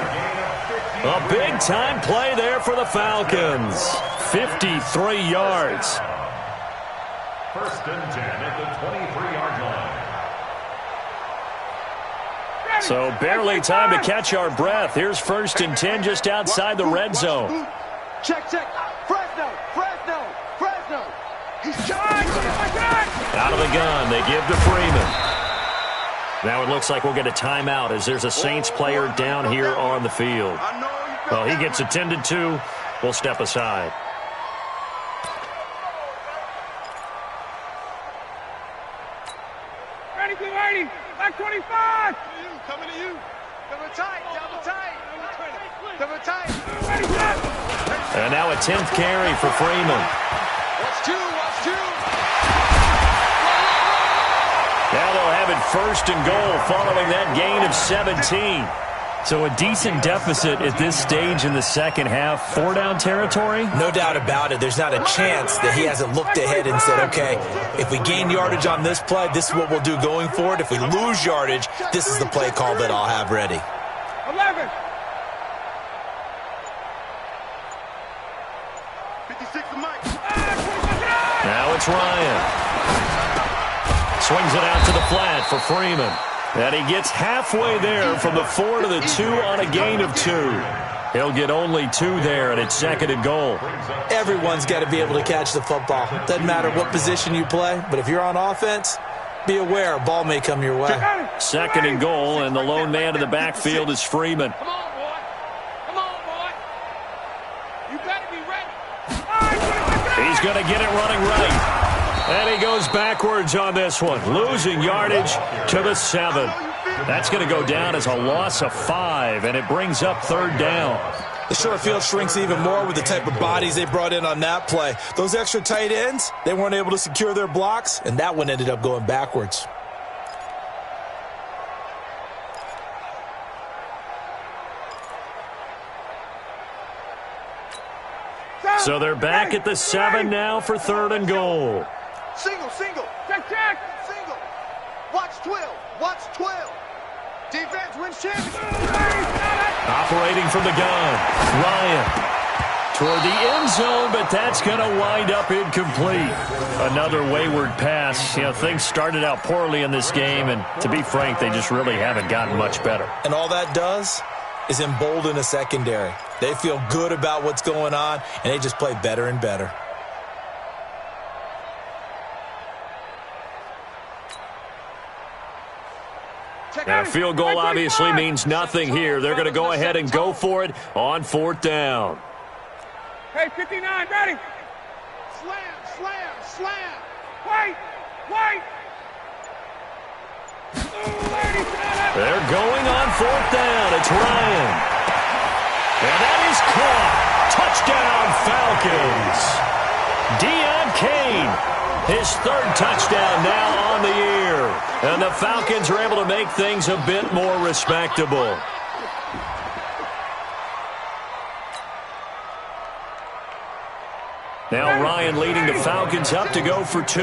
A big-time play there for the Falcons. 53 yards. 1st and 10 at the 23-yard line. So barely time to catch our breath. Here's 1st and 10 just outside the red zone. Check. Fresno. He's Out of the gun, they give to Freeman. Now it looks like we'll get a timeout as there's a Saints player down here on the field. Well, he gets attended to. We'll step aside. Ready, back 25. Coming to you. Double tight. And now a 10th carry for Freeman. Watch two. Now they'll have it 1st and goal following that gain of 17. So a decent deficit at this stage in the second half. 4-down territory? No doubt about it. There's not a chance that he hasn't looked ahead and said, okay, if we gain yardage on this play, this is what we'll do going forward. If we lose yardage, this is the play call that I'll have ready. 11. 56 to Mike. Now it's Ryan. Swings it out to the flat for Freeman. And he gets halfway there from the 4 to the 2 on a gain of 2. He'll get only 2 there, and it's 2nd and goal. Everyone's got to be able to catch the football. Doesn't matter what position you play, but if you're on offense, be aware a ball may come your way. 2nd and goal, and the lone man in the backfield is Freeman. Come on, boy. You better be ready. He's going to get it running right. And he goes backwards on this one, losing yardage to the 7. That's going to go down as a loss of 5, and it brings up 3rd down. The short field shrinks even more with the type of bodies they brought in on that play. Those extra tight ends, they weren't able to secure their blocks, and that one ended up going backwards. So they're back at the 7 now for 3rd and goal. Single. Check. Single. Watch 12. Defense wins championship. Operating from the gun, Ryan toward the end zone, but that's going to wind up incomplete. Another wayward pass. You know, things started out poorly in this game, and to be frank, they just really haven't gotten much better. And all that does, is embolden a secondary. They feel good about what's going on, and they just play better and better. Now, a field goal obviously means nothing here. They're going to go ahead and go for it on 4th down. Hey, 59, ready? Slam, slam, slam. Wait, wait. They're going on 4th down. It's Ryan. And that is caught. Touchdown, Falcons. Deon Cain, his 3rd touchdown now on the year. And the Falcons are able to make things a bit more respectable. Now Ryan leading the Falcons up to go for 2.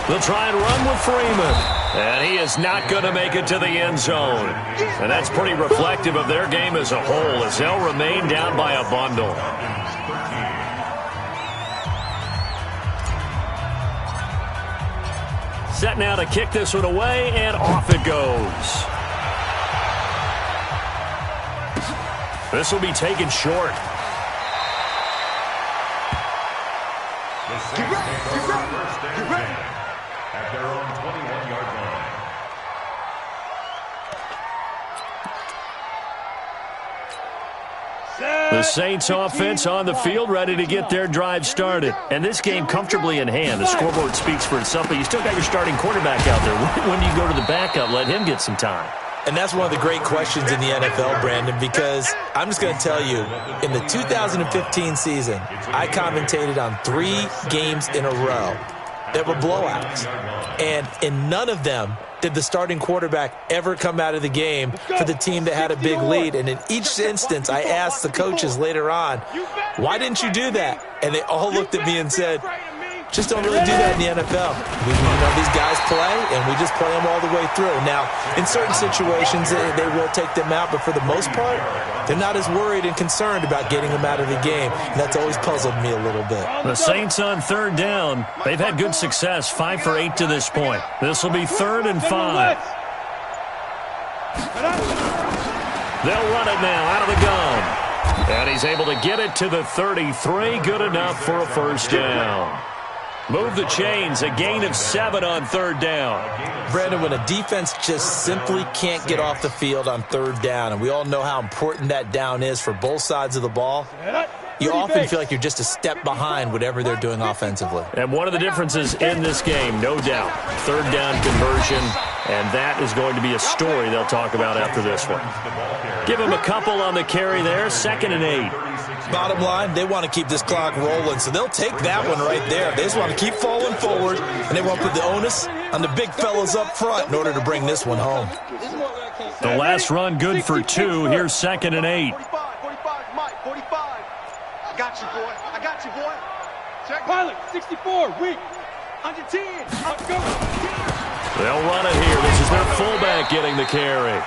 They'll try and run with Freeman. And he is not going to make it to the end zone. And that's pretty reflective of their game as a whole, as they'll remain down by a bundle. Set now to kick this one away, and off it goes. This will be taken short. Get ready, get ready, get ready. At their own 21-yard line. The Saints offense on the field, ready to get their drive started. And this game comfortably in hand. The scoreboard speaks for itself, but you still got your starting quarterback out there. When do you go to the backup, let him get some time? And that's one of the great questions in the NFL, Brandon, because I'm just going to tell you, in the 2015 season, I commentated on 3 games in a row that were blowouts. And in none of them did the starting quarterback ever come out of the game for the team that had a big lead. And in each instance, I asked the coaches later on, why didn't you do that? And they all looked at me and said, just don't really do that in the NFL. These guys play, and we just play them all the way through. Now, in certain situations, they will take them out, but for the most part, they're not as worried and concerned about getting them out of the game. And that's always puzzled me a little bit. The Saints on 3rd down. They've had good success, 5 for 8 to this point. This will be 3rd and 5. They'll run it now out of the gun. And he's able to get it to the 33. Good enough for a 1st down. Move the chains, a gain of 7 on 3rd down. Brandon, when a defense just simply can't get off the field on 3rd down, and we all know how important that down is for both sides of the ball, you often feel like you're just a step behind whatever they're doing offensively. And one of the differences in this game, no doubt, 3rd down conversion, and that is going to be a story they'll talk about after this one. Give him a couple on the carry there, 2nd and 8. Bottom line, they want to keep this clock rolling, so they'll take that one right there. They just want to keep falling forward, and they want to put the onus on the big fellas up front in order to bring this one home. The last run good for 2. Here's 2nd and 8. 45, Mike, 45. I got you, boy. I got you, boy. Check. Pilot, 64, weak. Under 10. Go. They'll run it here. This is their fullback getting the carry.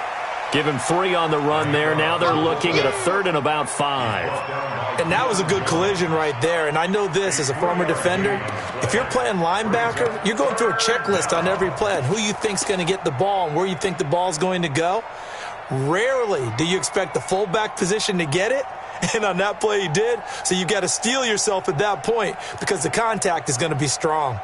Give him 3 on the run there. Now they're looking at a 3rd and about 5. And that was a good collision right there. And I know this as a former defender. If you're playing linebacker, you're going through a checklist on every play on who you think's going to get the ball and where you think the ball's going to go. Rarely do you expect the fullback position to get it. And on that play he did. So you got to steel yourself at that point because the contact is going to be strong.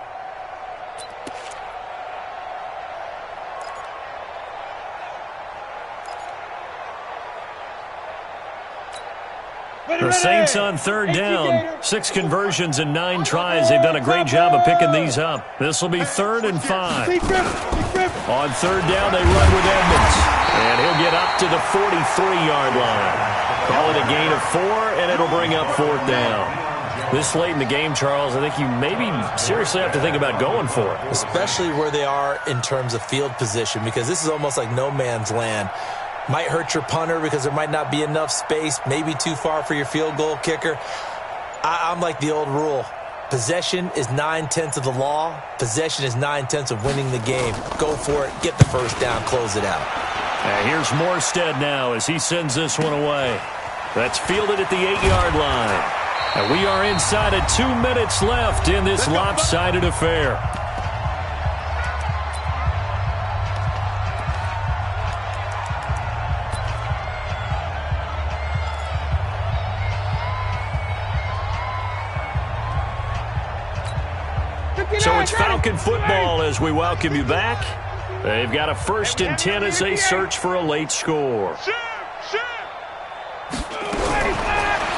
The Saints on 3rd down. 6 conversions and 9 tries. They've done a great job of picking these up. This will be 3rd and 5. On 3rd down, they run with Edmonds. And he'll get up to the 43-yard line. Call it a gain of 4, and it'll bring up 4th down. This late in the game, Charles, I think you maybe seriously have to think about going for it. Especially where they are in terms of field position, because this is almost like no man's land. Might hurt your punter because there might not be enough space, maybe too far for your field goal kicker. I'm like the old rule. Possession is 9/10 of the law. Possession is 9/10 of winning the game. Go for it. Get the 1st down. Close it out. Here's Morstead now as he sends this one away. That's fielded at the 8-yard line. And we are inside of 2 minutes left in this lopsided affair. So it's Falcon football as we welcome you back. They've got a 1st and 10 as they search for a late score.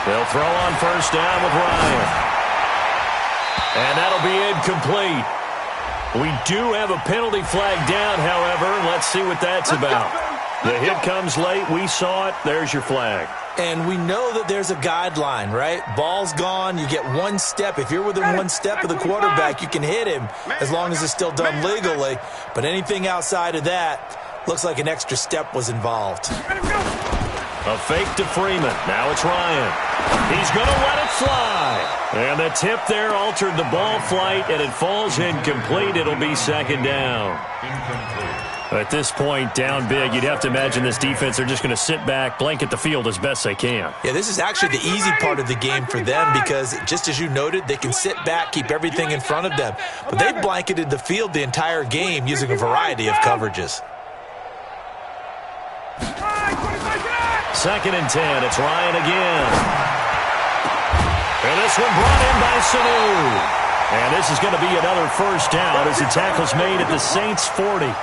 They'll throw on 1st down with Ryan. And that'll be incomplete. We do have a penalty flag down, however. Let's see what that's about. The hit comes late. We saw it. There's your flag. And we know that there's a guideline, right? Ball's gone. You get 1 step. If you're within 1 step of the quarterback, you can hit him as long as it's still done legally. But anything outside of that, looks like an extra step was involved. A fake to Freeman. Now it's Ryan. He's going to let it fly. And the tip there altered the ball flight, and it falls incomplete. It'll be 2nd down. At this point, down big, you'd have to imagine this defense are just going to sit back, blanket the field as best they can. Yeah, this is actually the easy part of the game for them because, just as you noted, they can sit back, keep everything in front of them. But they've blanketed the field the entire game using a variety of coverages. 2nd and 10. It's Ryan again. And this one brought in by Sanu. And this is going to be another 1st down as the tackle's made at the Saints' 40.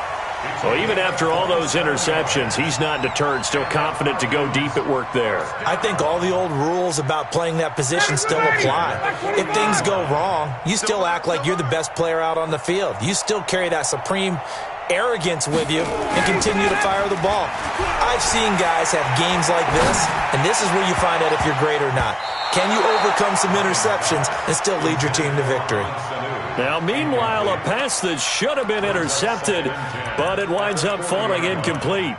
So even after all those interceptions, he's not deterred, still confident to go deep at work there. I think all the old rules about playing that position still apply. If things go wrong, you still act like you're the best player out on the field. You still carry that supreme arrogance with you and continue to fire the ball. I've seen guys have games like this, and this is where you find out if you're great or not. Can you overcome some interceptions and still lead your team to victory? Now, meanwhile, a pass that should have been intercepted, but it winds up falling incomplete.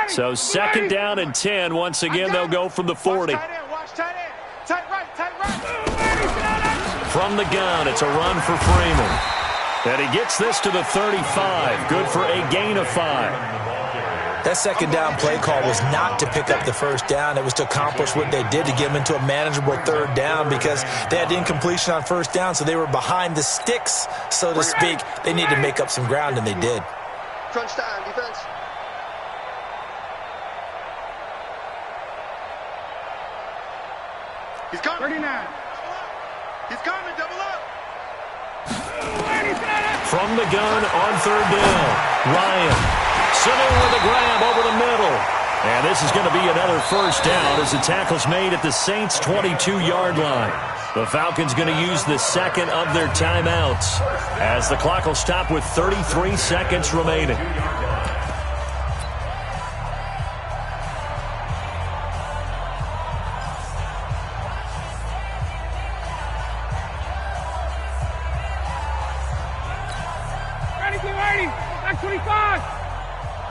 So 2nd down and 10. Once again, they'll go from the 40. From the gun, it's a run for Freeman. And he gets this to the 35. Good for a gain of 5. That 2nd down play call was not to pick up the 1st down. It was to accomplish what they did to get them into a manageable 3rd down because they had incompletion on 1st down, so they were behind the sticks, so to speak. They needed to make up some ground, and they did. Crunch time, defense. He's coming. 39. He's coming. Double up. From the gun on 3rd down. Ryan. Sanu with a grab over the middle. And this is going to be another 1st down as the tackle's made at the Saints' 22-yard line. The Falcons going to use the 2nd of their timeouts as the clock will stop with 33 seconds remaining.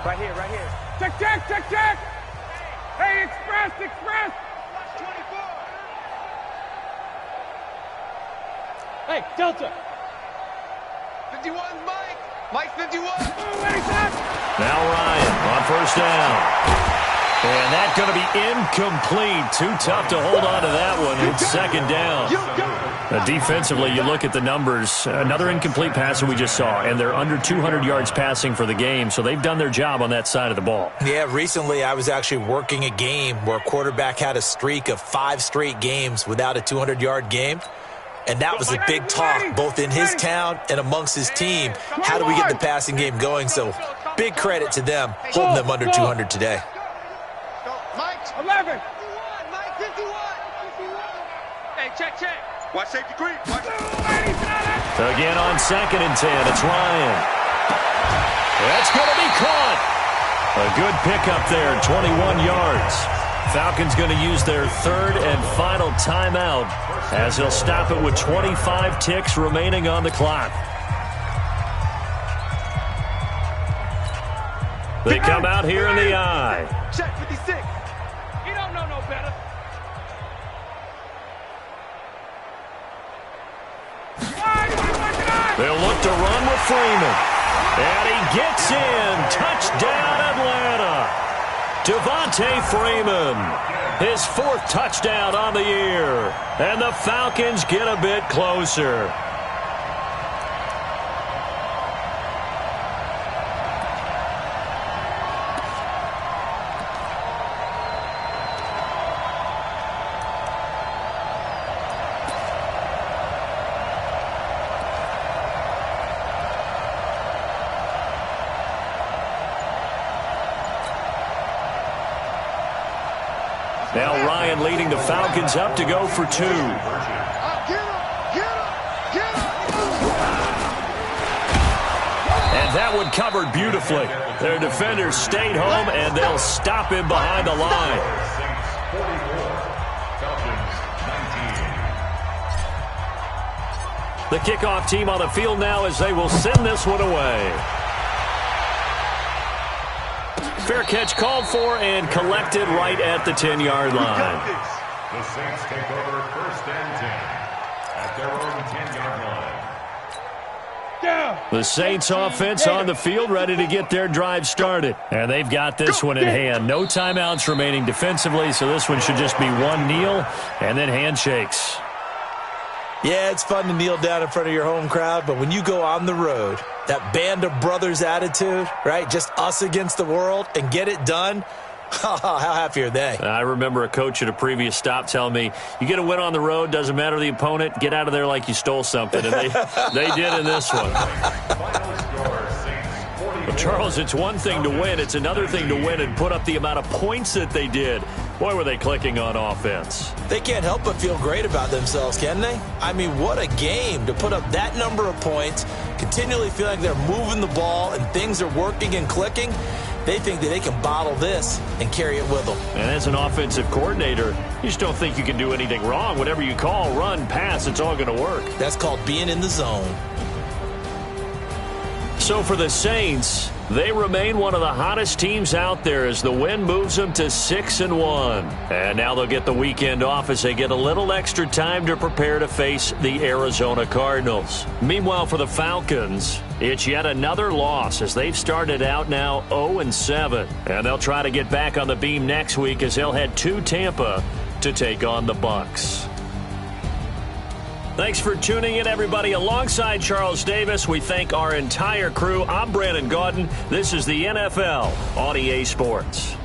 Right here. Check. Hey, express. 24. Hey, Delta. 51, Mike 51. Now Ryan on 1st down. And that's going to be incomplete. Too tough to hold on to that one. It's 2nd down. Defensively, you look at the numbers. Another incomplete pass that we just saw, and they're under 200 yards passing for the game, so they've done their job on that side of the ball. Yeah, recently I was actually working a game where a quarterback had a streak of 5 straight games without a 200-yard game. And that was a big talk, both in his town and amongst his team. How do we get the passing game going? So big credit to them, holding them under 200 today. Mike 11. 51. Mike 51. Hey, check. Watch safety creep. Again on 2nd and 10, it's Ryan. That's going to be caught. A good pickup there, 21 yards. Falcons going to use their 3rd and final timeout as they'll stop it with 25 ticks remaining on the clock. They come out here in the eye. Check 56. You don't know no better. They'll look to run with Freeman. And he gets in. Touchdown, Atlanta. Devontae Freeman, his 4th touchdown on the year. And the Falcons get a bit closer. Now Ryan leading the Falcons up to go for 2. And that one covered beautifully. Their defenders stayed home, and they'll stop him behind the line. The kickoff team on the field now as they will send this one away. Fair catch called for and collected right at the 10-yard line. The Saints take over 1st and 10 at their own 10-yard line. The Saints offense on the field ready to get their drive started. And they've got this one in hand. No timeouts remaining defensively, so this one should just be one kneel and then handshakes. Yeah, it's fun to kneel down in front of your home crowd, but when you go on the road, that band of brothers attitude, right, just us against the world, and get it done, how happy are they? I remember a coach at a previous stop telling me, you get a win on the road, doesn't matter the opponent, get out of there like you stole something. And they did in this one. Well, Charles, it's one thing to win. It's another thing to win and put up the amount of points that they did. Boy, were they clicking on offense. They can't help but feel great about themselves, can they? I mean, what a game to put up that number of points, continually feel like they're moving the ball and things are working and clicking. They think that they can bottle this and carry it with them. And as an offensive coordinator, you just don't think you can do anything wrong. Whatever you call, run, pass, it's all going to work. That's called being in the zone. So for the Saints, they remain one of the hottest teams out there as the win moves them to 6-1. And now they'll get the weekend off as they get a little extra time to prepare to face the Arizona Cardinals. Meanwhile, for the Falcons, it's yet another loss as they've started out now 0-7. And they'll try to get back on the beam next week as they'll head to Tampa to take on the Bucs. Thanks for tuning in, everybody. Alongside Charles Davis, we thank our entire crew. I'm Brandon Gaudin. This is the NFL on EA Sports.